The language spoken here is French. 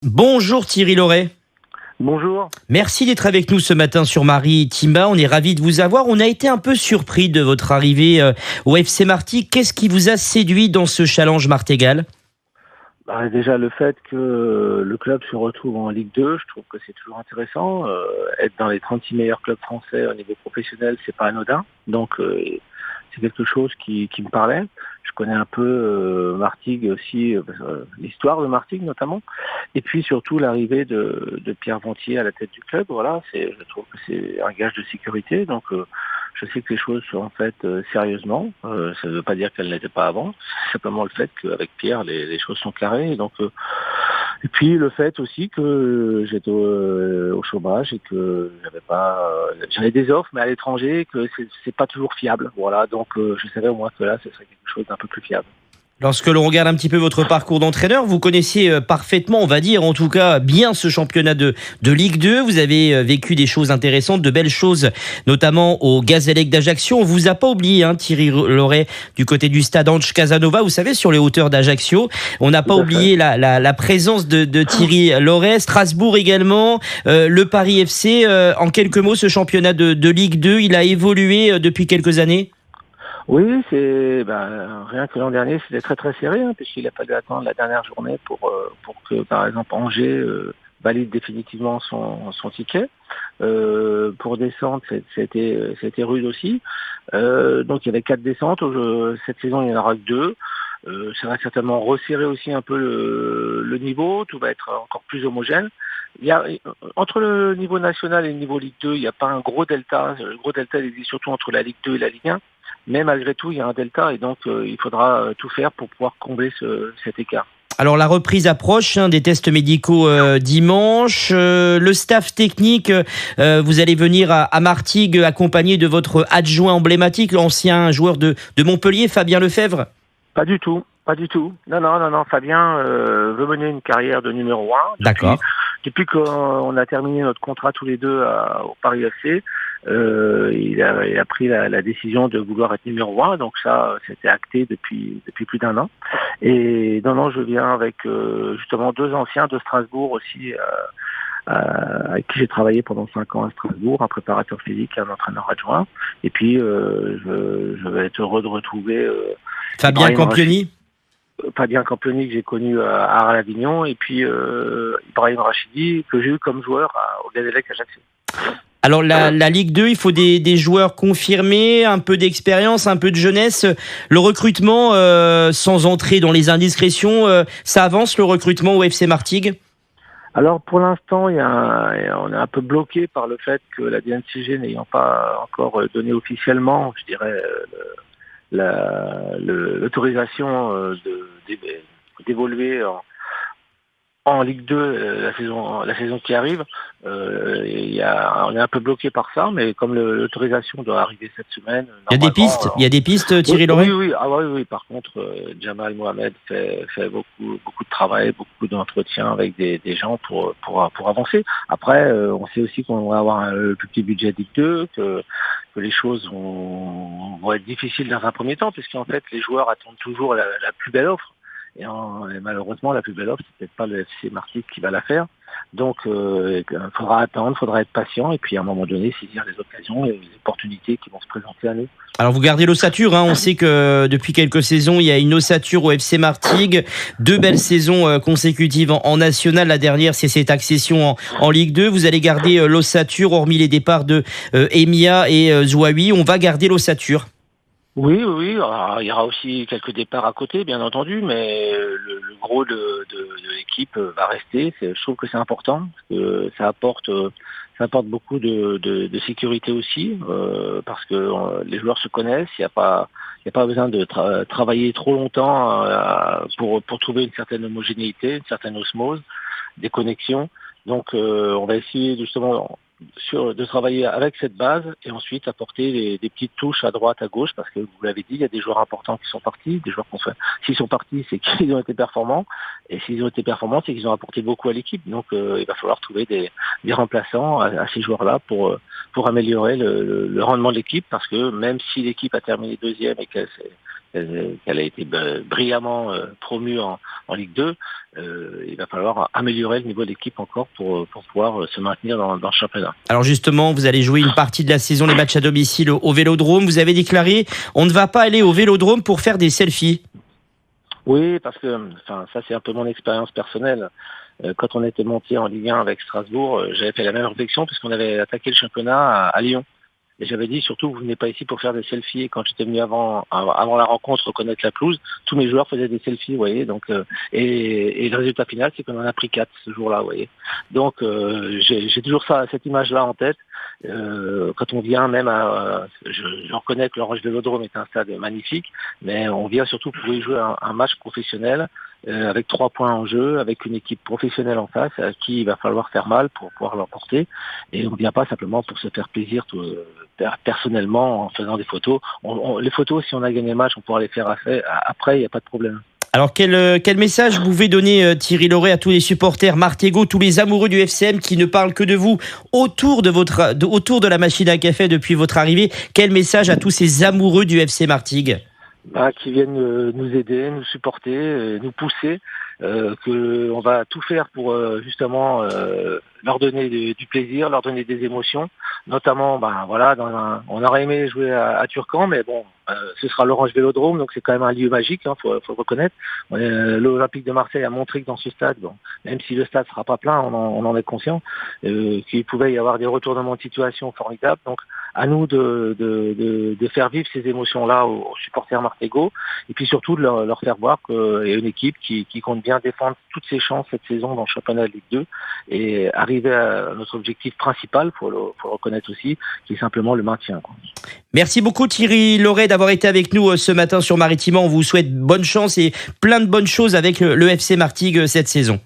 Bonjour Thierry Loret. Bonjour. Merci d'être avec nous ce matin sur Marie-Timba. On est ravis de vous avoir. On a été un peu surpris de votre arrivée au FC Martigues. Qu'est-ce qui vous a séduit dans ce challenge martégal ? Déjà le fait que le club se retrouve en Ligue 2, je trouve que c'est toujours intéressant. Être dans les 36 meilleurs clubs français au niveau professionnel, c'est pas anodin. Donc c'est quelque chose qui me parlait. Je connais un peu Martigues aussi, l'histoire de Martigues notamment. Et puis surtout l'arrivée de Pierre Ventier à la tête du club. Voilà, je trouve que c'est un gage de sécurité. Donc je sais que les choses sont faites sérieusement. Ça ne veut pas dire qu'elles n'étaient pas avant. C'est simplement le fait qu'avec Pierre, les choses sont carrées. Et puis le fait aussi que j'étais au chômage et que j'avais des offres, mais à l'étranger, que c'est pas toujours fiable. Voilà, donc je savais au moins que là, ce serait quelque chose d'un peu plus fiable. Lorsque l'on regarde un petit peu votre parcours d'entraîneur, vous connaissiez parfaitement, on va dire, en tout cas bien ce championnat de Ligue 2. Vous avez vécu des choses intéressantes, de belles choses, notamment au Gazélec d'Ajaccio. On vous a pas oublié, Thierry Loret, du côté du stade Ange Casanova, vous savez, sur les hauteurs d'Ajaccio. On n'a pas oublié la présence de Thierry Loret, Strasbourg également, le Paris FC. En quelques mots, ce championnat de Ligue 2, il a évolué depuis quelques années. Oui, rien que l'an dernier, c'était très très serré, puisqu'il a fallu attendre la dernière journée pour que, par exemple, Angers valide définitivement son ticket. Pour descendre, c'était rude aussi. Donc il y avait 4 descentes. Cette saison, il n'y en aura que 2. Ça va certainement resserrer aussi un peu le niveau. Tout va être encore plus homogène. Entre le niveau national et le niveau Ligue 2, il n'y a pas un gros delta. Le gros delta, il existe surtout entre la Ligue 2 et la Ligue 1. Mais malgré tout, il y a un delta et donc il faudra tout faire pour pouvoir combler cet écart. Alors la reprise approche, des tests médicaux dimanche. Le staff technique, vous allez venir à Martigues accompagné de votre adjoint emblématique, l'ancien joueur de Montpellier, Fabien Lefebvre. Pas du tout. Non. Fabien veut mener une carrière de numéro 1. D'accord. Depuis qu'on a terminé notre contrat tous les deux au Paris FC, il a pris la décision de vouloir être numéro 1. Donc ça, c'était acté depuis plus d'1 an. Et non, je viens avec justement 2 anciens de Strasbourg aussi, avec qui j'ai travaillé pendant 5 ans à Strasbourg, un préparateur physique et un entraîneur adjoint. Et puis, je vais être heureux de retrouver Fabien Campioni. Fabien Campioni que j'ai connu à Arles-Avignon et puis Ibrahim Rachidi que j'ai eu comme joueur au Gazélec Ajaccio. Alors la Ligue 2, il faut des joueurs confirmés, un peu d'expérience, un peu de jeunesse. Le recrutement, sans entrer dans les indiscrétions, ça avance le recrutement au FC Martigues ? Alors pour l'instant, on est un peu bloqué par le fait que la DNCG n'ayant pas encore donné officiellement, je dirais, l'autorisation d'évoluer en Ligue 2 la saison qui arrive. On est un peu bloqué par ça, mais comme l'autorisation doit arriver cette semaine, il y a des pistes, Thierry Loret. Oui. Par contre, Jamal Mohamed fait beaucoup de travail, beaucoup d'entretiens avec des gens pour avancer. Après, on sait aussi qu'on va avoir le plus petit budget Ligue 2, que les choses vont être difficiles dans un premier temps, puisqu'en fait, les joueurs attendent toujours la plus belle offre. Et malheureusement, la plus belle offre, c'est peut-être pas le FC Martigues qui va la faire. Donc, il faudra attendre, il faudra être patient, et puis à un moment donné, saisir les occasions et les opportunités qui vont se présenter à nous. Alors vous gardez l'ossature, on sait que depuis quelques saisons, il y a une ossature au FC Martigues. 2 belles saisons consécutives en national. La dernière, c'est cette accession en Ligue 2. Vous allez garder l'ossature, hormis les départs de Emia et Zouaoui. On va garder l'ossature. Oui. Alors, il y aura aussi quelques départs à côté, bien entendu, mais le gros de l'équipe va rester. Je trouve que c'est important, parce que ça apporte beaucoup de sécurité aussi, parce que les joueurs se connaissent. Il n'y a pas besoin de travailler trop longtemps pour trouver une certaine homogénéité, une certaine osmose, des connexions. Donc, on va essayer justement de travailler avec cette base et ensuite apporter des petites touches à droite, à gauche, parce que vous l'avez dit, il y a des joueurs importants qui sont partis, des joueurs s'ils sont partis, c'est qu'ils ont été performants, et s'ils ont été performants, c'est qu'ils ont apporté beaucoup à l'équipe. Donc il va falloir trouver des remplaçants à ces joueurs-là pour améliorer le rendement de l'équipe, parce que même si l'équipe a terminé 2e et qu'elle qu'elle a été brillamment promue en Ligue 2. Il va falloir améliorer le niveau de l'équipe encore pour pouvoir se maintenir dans le championnat. Alors justement, vous allez jouer une partie de la saison, les matchs à domicile au Vélodrome. Vous avez déclaré, on ne va pas aller au Vélodrome pour faire des selfies. Oui, parce que ça c'est un peu mon expérience personnelle. Quand on était monté en Ligue 1 avec Strasbourg, j'avais fait la même réflexion puisqu'on avait attaqué le championnat à Lyon. Et j'avais dit surtout, vous venez pas ici pour faire des selfies. Et quand j'étais venu avant la rencontre reconnaître la pelouse, tous mes joueurs faisaient des selfies, vous voyez. Donc et le résultat final, c'est qu'on en a pris 4 ce jour-là, vous voyez. Donc j'ai toujours cette image-là en tête. Quand on vient même je reconnais que l'Orange Vélodrome est un stade magnifique, mais on vient surtout pour y jouer un match professionnel. Avec 3 points en jeu, avec une équipe professionnelle en face, à qui il va falloir faire mal pour pouvoir l'emporter. Et on ne vient pas simplement pour se faire plaisir personnellement en faisant des photos. Les photos, si on a gagné le match, on pourra les faire après, il n'y a pas de problème. Alors quel message vous pouvez donner, Thierry Laurey, à tous les supporters Martégo, tous les amoureux du FCM qui ne parlent que de vous autour de la machine à café depuis votre arrivée? Quel message à tous ces amoureux du FC Martigues? Qui viennent nous aider, nous supporter, nous pousser, qu'on va tout faire pour justement leur donner du plaisir, leur donner des émotions, notamment on aurait aimé jouer à Turcan, mais bon, ce sera l'Orange Vélodrome, donc c'est quand même un lieu magique, faut le reconnaître. L'Olympique de Marseille a montré que dans ce stade, même si le stade sera pas plein, on en est conscient, qu'il pouvait y avoir des retournements de situation formidables. Donc à nous de faire vivre ces émotions-là aux supporters martégo, et puis surtout de leur faire voir qu'il y a une équipe qui compte bien défendre toutes ses chances cette saison dans le championnat de Ligue 2 et arriver à notre objectif principal, faut le reconnaître aussi, qui est simplement le maintien. Merci beaucoup Thierry Laurey d'avoir été avec nous ce matin sur Maritiment. On vous souhaite bonne chance et plein de bonnes choses avec le FC Martigues cette saison.